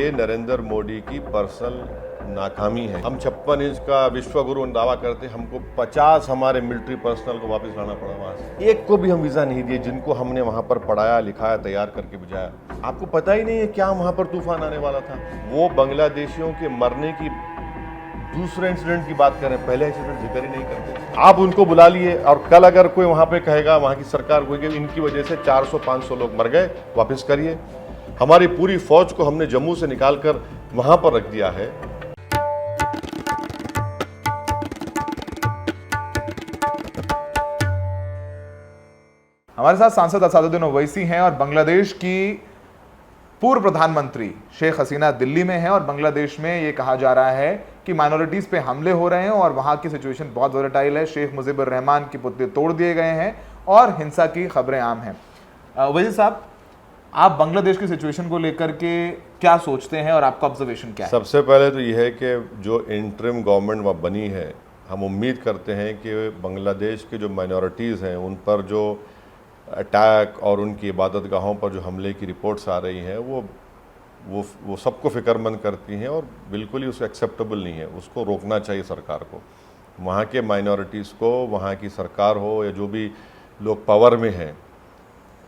ये नरेंद्र मोदी की पर्सनल नाकामी है। हम 56 इंच का विश्व गुरु दावा करते, हमको 50 हमारे मिलिट्री पर्सनल को वापस लाना पड़ा वहाँ से। एक को भी हम वीज़ा नहीं दिए जिनको हमने वहाँ पर पढ़ाया लिखाया तैयार करके भेजाया। आपको पता ही नहीं है क्या वहाँ पर तूफान आने वाला था। वो बांग्लादेशियों के मरने की दूसरे इंसिडेंट की बात करें, पहले इंसिडेंट जिक्र ही नहीं करते। आप उनको बुला लिए और कल अगर कोई वहाँ पे कहेगा, वहाँ की सरकार कोई कि इनकी वजह से 400-500 लोग मर गए, वापस करिए। हमारी पूरी फौज को हमने जम्मू से निकालकर वहाँ पर रख दिया है। हमारे साथ सांसद असदुद्दीन ओवैसी हैं और बांग्लादेश की पूर्व प्रधानमंत्री शेख हसीना दिल्ली में है और बांग्लादेश में ये कहा जा रहा है कि माइनॉरिटीज पे हमले हो रहे हैं और वहां की सिचुएशन बहुत वोलेटाइल है। शेख मुजीबुर रहमान के पुतले तोड़ दिए गए हैं और हिंसा की खबरें आम हैं। ओवैसी साहब, आप बांग्लादेश की सिचुएशन को लेकर के क्या सोचते हैं और आपका ऑब्जर्वेशन क्या है? सबसे पहले तो यह है कि जो इंटरिम गवर्नमेंट वहाँ बनी है, हम उम्मीद करते हैं कि बांग्लादेश के जो माइनॉरिटीज़ हैं उन पर जो अटैक और उनकी इबादत गाहों पर जो हमले की रिपोर्ट्स आ रही हैं वो सबको फ़िक्रमंद करती हैं और बिल्कुल ही उसको एक्सेप्टेबल नहीं है। उसको रोकना चाहिए सरकार को। वहाँ के माइनॉरिटीज़ को, वहाँ की सरकार हो या जो भी लोग पावर में हैं,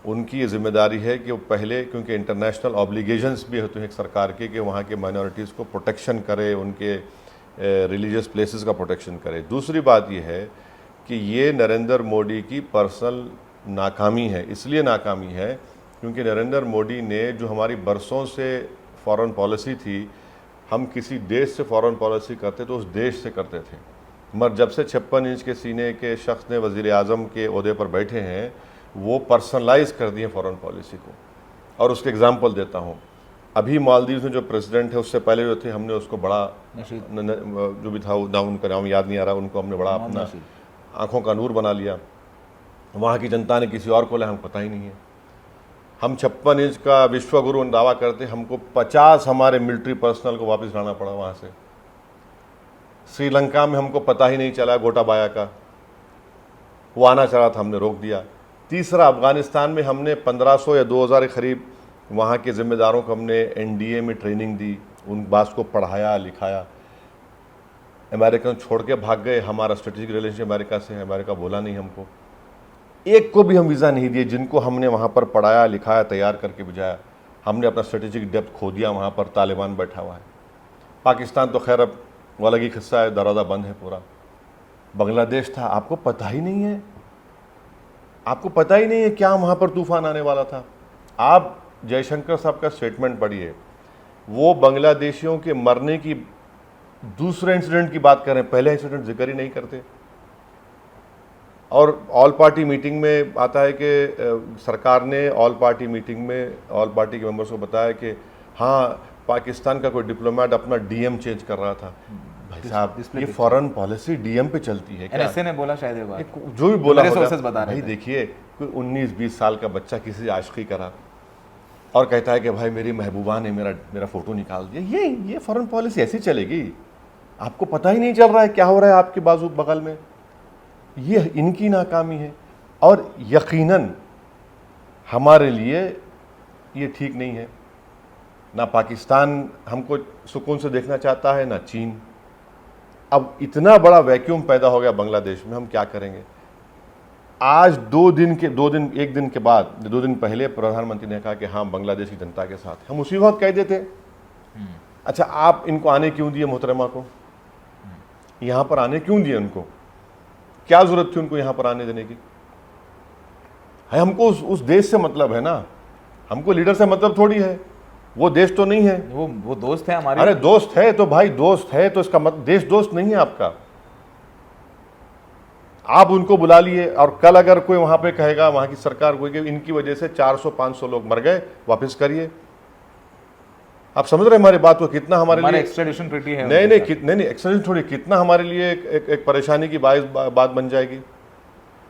उनकी ये जिम्मेदारी है कि वो पहले, क्योंकि इंटरनेशनल ऑब्लिगेशंस भी होते हैं एक सरकार के, कि वहाँ के माइनॉरिटीज़ को प्रोटेक्शन करे, उनके रिलीजियस प्लेसेस का प्रोटेक्शन करे। दूसरी बात ये है कि ये नरेंद्र मोदी की पर्सनल नाकामी है। इसलिए नाकामी है क्योंकि नरेंद्र मोदी ने जो हमारी बरसों से फॉरेन पॉलिसी थी, हम किसी देश से फॉरेन पॉलिसी करते तो उस देश से करते थे, मगर जब से 56 इंच के सीने के शख्स ने वज़ीर आज़म के ओहदे पर बैठे हैं, वो पर्सनलाइज कर दिए फॉरेन पॉलिसी को। और उसके एग्जांपल देता हूँ, अभी मालदीव में जो प्रेसिडेंट है, उससे पहले जो थे, हमने उसको बड़ा जो भी था उनका नाम याद नहीं आ रहा, उनको हमने बड़ा अपना आँखों का नूर बना लिया। वहाँ की जनता ने किसी और को ले, हमको पता ही नहीं है। हम 56 इंच का विश्व गुरु दावा करते, हमको 50 हमारे मिलिट्री पर्सनल को वापस लाना पड़ा वहाँ से। श्रीलंका में हमको पता ही नहीं चला गोटाबाया का, वो आना चाह रहा था, हमने रोक दिया। तीसरा, अफगानिस्तान में हमने 1500 या 2000 के करीब वहाँ के ज़िम्मेदारों को हमने NDA में ट्रेनिंग दी, उन बात को पढ़ाया लिखाया। अमेरिकन छोड़ के भाग गए। हमारा स्ट्रेटेजिक रिलेशनशिप अमेरिका से है, अमेरिका बोला नहीं हमको। एक को भी हम वीज़ा नहीं दिए जिनको हमने वहाँ पर पढ़ाया लिखाया तैयार करके भेजाया। हमने अपना स्ट्रेटेजिक डेप्थ खो दिया। वहाँ पर तालिबान बैठा हुआ है। पाकिस्तान तो खैर अब वो अलग ही किस्सा है, दरवाज़ा बंद है पूरा। बांग्लादेश था, आपको पता ही नहीं है, आपको पता ही नहीं है क्या वहाँ पर तूफान आने वाला था। आप जयशंकर साहब का स्टेटमेंट पढ़िए, वो बांग्लादेशियों के मरने की दूसरे इंसिडेंट की बात करें, पहले इंसिडेंट जिक्र ही नहीं करते। और ऑल पार्टी मीटिंग में आता है कि सरकार ने ऑल पार्टी मीटिंग में ऑल पार्टी के मेंबर्स को बताया कि हाँ, पाकिस्तान का कोई डिप्लोमेट अपना DM चेंज कर रहा था। भाई साहब, ये फॉरेन पॉलिसी DM पे चलती है क्या? NSA ने बोला शायद ये बात, जो भी बोला भाई देखिए, कोई 19-20 साल का बच्चा किसी से आशिकी करा और कहता है कि भाई मेरी महबूबा ने मेरा फोटो निकाल दिया। ये फॉरेन पॉलिसी ऐसी चलेगी? आपको पता ही नहीं चल रहा है क्या हो रहा है आपके बाजू बगल में। ये इनकी नाकामी है और यकीनन हमारे लिए ये ठीक नहीं है। ना पाकिस्तान हमको सुकून से देखना चाहता है, ना चीन। अब इतना बड़ा वैक्यूम पैदा हो गया बांग्लादेश में, हम क्या करेंगे? आज 2 दिन पहले प्रधानमंत्री ने कहा कि हाँ, बांग्लादेश की जनता के साथ। हम उसी वक्त कह देते, अच्छा आप इनको आने क्यों दिए? मोहतरमा को यहाँ पर आने क्यों दिए? उनको क्या जरूरत थी उनको यहाँ पर आने देने की? है हमको उस देश से मतलब है ना, हमको लीडर से मतलब थोड़ी है। वो देश तो नहीं है, वो दोस्त है हमारे। अरे दोस्त है तो भाई, दोस्त है तो इसका मतलब देश दोस्त नहीं है आपका। आप उनको बुला लिए और कल अगर कोई वहां पे कहेगा, वहां की सरकार कोई कि इनकी वजह से 400-500 लोग मर गए, वापस करिए। आप समझ रहे हमारी बात को? कितना हमारे लिए एक्स्ट्राडिशन ट्रीटी है। नहीं, एक्स्ट्राडिशन थोड़ी, कितना हमारे लिए एक परेशानी की बात बन जाएगी।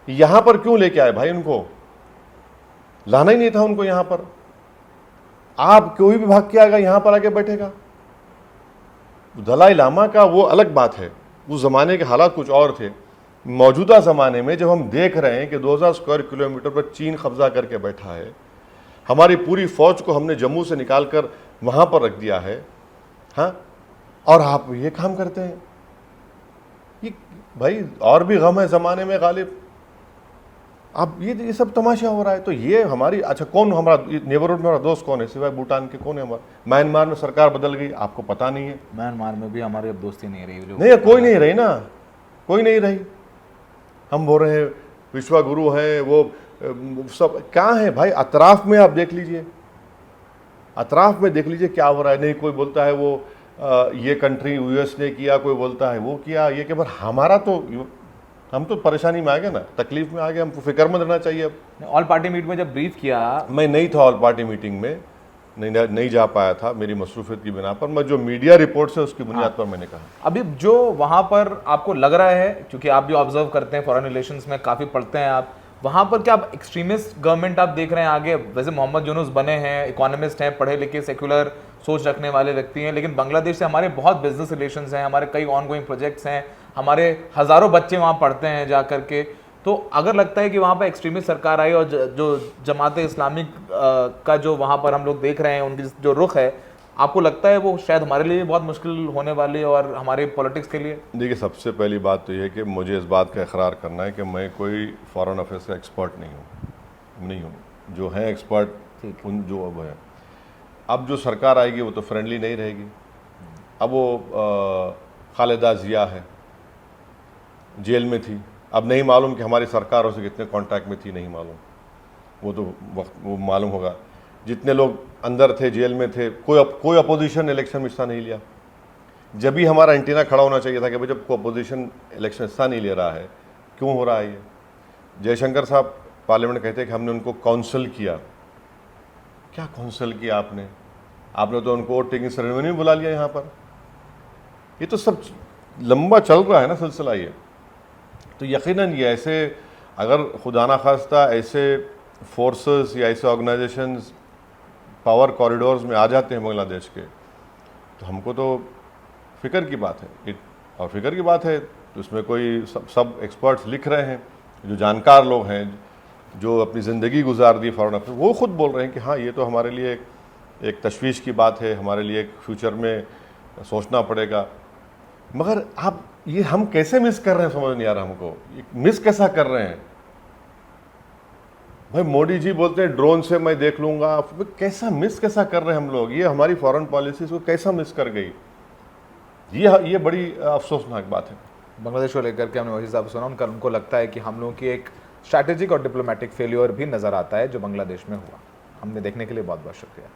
यहां पर क्यों लेके आए भाई? उनको लाना ही नहीं था उनको यहां पर। आप कोई भी भाग के आएगा यहां पर आके बैठेगा। दलाई लामा का वो अलग बात है, उस जमाने के हालात कुछ और थे। मौजूदा ज़माने में जब हम देख रहे हैं कि 2000 स्क्वायर किलोमीटर पर चीन कब्जा करके बैठा है, हमारी पूरी फौज को हमने जम्मू से निकालकर वहाँ पर रख दिया है, हाँ, और आप ये काम करते हैं। ये भाई और भी गम है ज़माने में गालिब, अब ये सब तमाशा हो रहा है। तो ये हमारी, अच्छा कौन हमारा नेबरहुड में हमारा दोस्त कौन है सिवाय भूटान के, कौन है हमारा? म्यांमार में सरकार बदल गई, आपको पता नहीं है। म्यांमार में भी हमारी अब दोस्ती नहीं रही, नहीं, कोई नहीं रही ना, कोई नहीं रही। हम बोल रहे हैं विश्व गुरु है, वो सब कहाँ है भाई? अतराफ में आप देख लीजिए, अतराफ में देख लीजिए क्या हो रहा है। नहीं, कोई बोलता है वो ये कंट्री यूएस ने किया, कोई बोलता है वो किया, ये क्या। पर हमारा तो, हम तो परेशानी में आ गए ना, तकलीफ में आ गए, हमको फिक्रमंद रहना चाहिए। अब ऑल पार्टी मीट में जब ब्रीफ किया, मैं नहीं था ऑल पार्टी मीटिंग में, नहीं जा पाया था मेरी मसरूफियत की बिना पर। मैं जो मीडिया रिपोर्ट्स है उसकी बुनियाद पर मैंने कहा। अभी जो वहाँ पर आपको लग रहा है, क्योंकि आप भी ऑब्जर्व करते हैं, फॉरेन रिलेशंस में काफ़ी पढ़ते हैं आप, वहाँ पर क्या आप एक्सट्रीमिस्ट गवर्नमेंट आप देख रहे हैं आगे? वैसे मोहम्मद यूनुस बने हैं, इकोनॉमिस्ट हैं, पढ़े लिखे सेक्युलर सोच रखने वाले व्यक्ति हैं, लेकिन बांग्लादेश से हमारे बहुत बिजनेस रिलेशंस हैं, हमारे कई ऑन गोइंग प्रोजेक्ट्स हैं, हमारे हज़ारों बच्चे वहाँ पढ़ते हैं जा करके। तो अगर लगता है कि वहाँ पर एक्सट्रीमिस्ट सरकार आई और जो जमात इस्लामिक का जो वहाँ पर हम लोग देख रहे हैं, उनकी जो रुख है, आपको लगता है वो शायद हमारे लिए बहुत मुश्किल होने वाली है और हमारे पॉलिटिक्स के लिए? देखिए, सबसे पहली बात तो ये है कि मुझे इस बात का इकरार करना है कि मैं कोई फॉरेन अफेयर्स का एक्सपर्ट नहीं हूँ। जो हैं एक्सपर्ट उन जो अब हैं, अब जो सरकार आएगी वो तो फ्रेंडली नहीं रहेगी। अब वो खालिदा जिया है, जेल में थी, अब नहीं मालूम कि हमारी सरकारों से कितने कॉन्टैक्ट में थी, नहीं मालूम, वो तो वो मालूम होगा। जितने लोग अंदर थे, जेल में थे, कोई अपोजिशन इलेक्शन में हिस्सा नहीं लिया। जब भी हमारा एंटीना खड़ा होना चाहिए था कि भाई जब कोई अपोजिशन इलेक्शन हिस्सा नहीं ले रहा है, क्यों हो रहा है ये? जयशंकर साहब पार्लियामेंट कहते हैं कि हमने उनको काउंसिल किया। क्या काउंसिल किया आपने? आपने तो उनको वोट टेकिंग सेरेमनी में बुला लिया यहाँ पर। ये तो सब लंबा चल रहा है ना सिलसिला ये। तो यकीनन ये ऐसे, अगर खुदा ना खास्ता ऐसे फोर्सेस या ऐसे ऑर्गेनाइजेशंस पावर कॉरिडोर्स में आ जाते हैं बांग्लादेश के, तो हमको तो फिक्र की बात है। और फिक्र की बात है तो उसमें कोई सब एक्सपर्ट्स लिख रहे हैं, जो जानकार लोग हैं, जो अपनी ज़िंदगी गुजार दी फॉरेन अफेयर, वो खुद बोल रहे हैं कि हाँ ये तो हमारे लिए एक तशवीश की बात है, हमारे लिए एक फ्यूचर में सोचना पड़ेगा। मगर आप ये हम कैसे मिस कर रहे हैं, समझ नहीं आ रहा हमको। ये मिस कैसा कर रहे हैं भाई? मोदी जी बोलते हैं ड्रोन से मैं देख लूँगा, कैसा मिस कैसा कर रहे हैं हम लोग? ये हमारी फॉरेन पॉलिसीज़ को कैसा मिस कर गई? ये बड़ी अफसोसनाक बात है। बांग्लादेश को लेकर के हमने वही साहब सुना, उनको लगता है कि हम लोगों की एक स्ट्रैटेजिक और डिप्लोमेटिक फेल्योर भी नज़र आता है जो बांग्लादेश में हुआ। हमने देखने के लिए बहुत बहुत शुक्रिया।